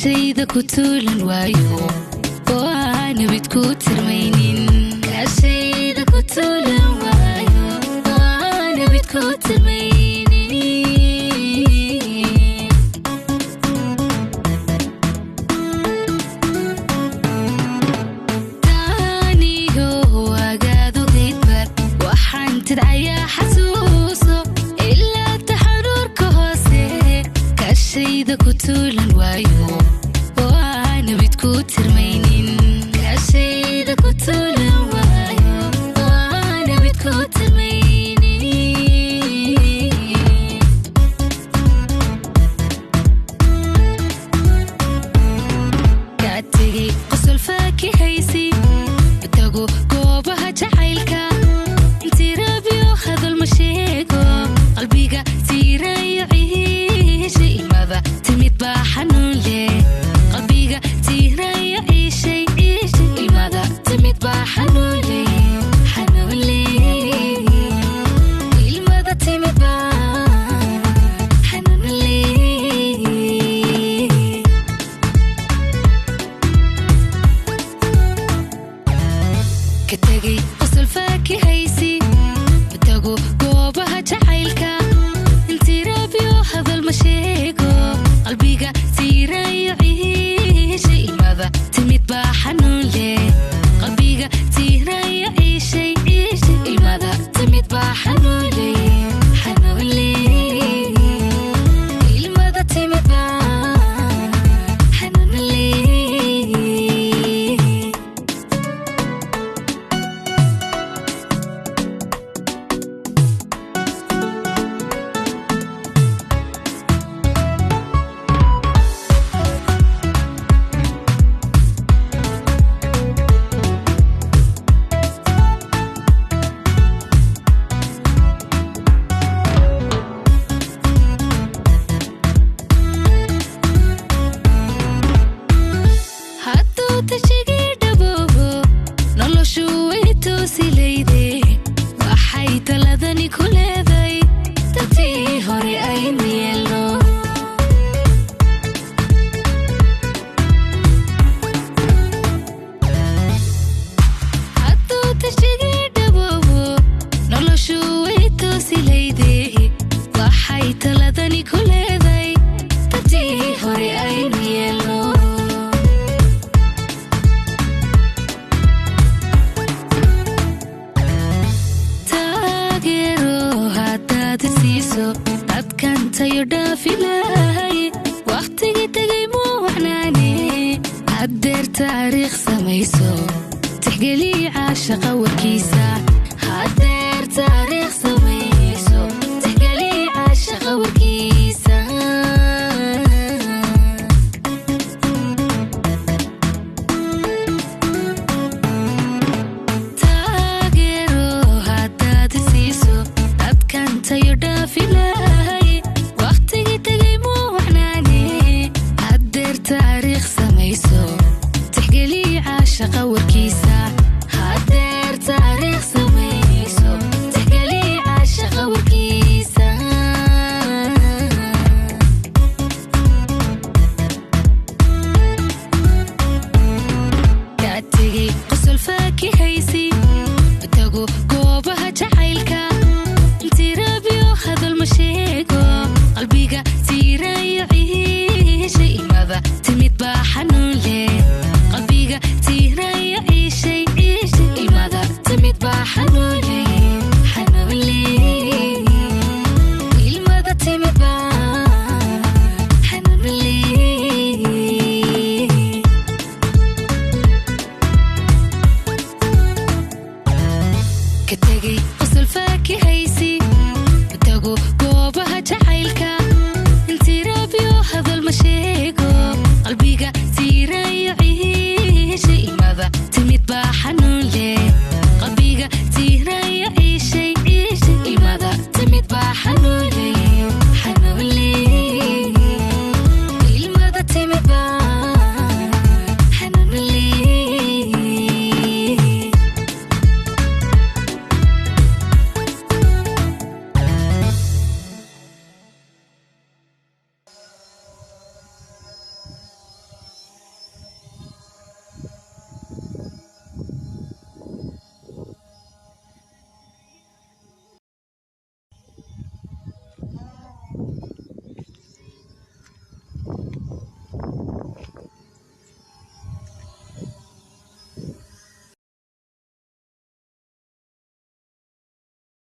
كاشيدا كتولن وايو وانا بتكوتر مينين كاشيدا كتولن وايو وانا بتكوتر مينين تاني هو قادو غيدبر وحان تدعيا حسوسو إلا تحرور كهوسي كاشيدا كتولن وايو وانا بتكوتر مينين كاشيدا كتولن وايو وانا بتكوتر مينين كاتيجي قصل فاكي هيسي بتاقو قوبها جعيلكا انتي رابيو هذا المشيكو قلبيقا تيرا يعيشي ماذا تميت بحنون ليه قلبيقا تيرا يعيشي ماذا تميت بحنون ليه حنون ليه ماذا تميت بحنون ليه كتاقي قصل فاكي هيسي بتاقو قوبها جعيلكا انتي رابيو هذا المشيكو قلبيقا تيرا يعيشي ماذا تميت بحنون ليه قلبيقا تيرا يعيشي ماذا تميت بحنون ليه حنون ليه ماذا تميت بحنون ليه hadduu tashigii dhaboobo noloshu way toosilayde waxay taladani ku leeday dadkii hore aynu yeelno hadduu tashigii dhaboobo noloshu way toosilayde waxay taladani ku leeday dadkii hore aynu yeelno taageero haddaad isiiso dadkantayo dhaafilahay wakhtigii tegay muu wacnaane haddeer taariikh samayso tixgelii caashaqa warkiisa haddeer taariikh samayso tixgelii caashaqa warkiisa taageero haddaad isiiso dadkantayo dhaafilahay wakhtigii tegay muu wacnaane haddeer taariikh samayso tixgelii caashaqa warkiisa